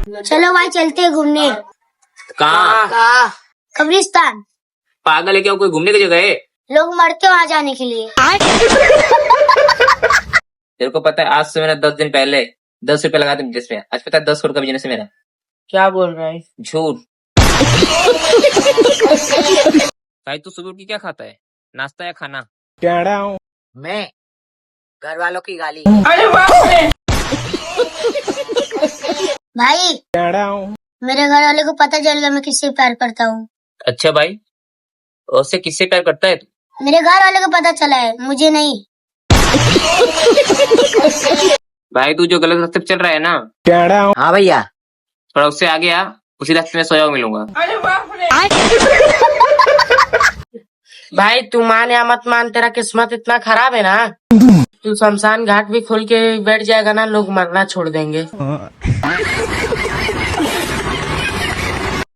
चलो भाई चलते हैं घूमने। कहाँ? कब्रिस्तान। पागल है क्या? कोई घूमने की जगह है? लोग मरते वहाँ जाने के लिए। तेरे को पता है आज से मैंने 10 दिन पहले 10 रुपए लगाते बिजनेस में। आज पता है 10 करोड़ का बिजनेस है मेरा। क्या बोल रहा है? झूठ। भाई तू सुबह उठ के क्या खाता है? नाश्ता या खाना? मैं घर वालों की गाली। भाई मेरे घर वाले को पता चल गया मैं किससे प्यार करता हूँ। अच्छा भाई, उससे किससे प्यार करता है तू? मेरे घर वाले को पता चला है, मुझे नहीं। भाई तू जो गलत रास्ते पे चल रहा है ना, हाँ भैया। थोड़ा उससे आगे आ, उसी रास्ते में सोया हुआ मिलूंगा। भाई तू मान या मत मान, तेरा किस्मत इतना खराब है ना, तू शमशान घाट भी खोल के बैठ जाएगा ना, लोग मरना छोड़ देंगे।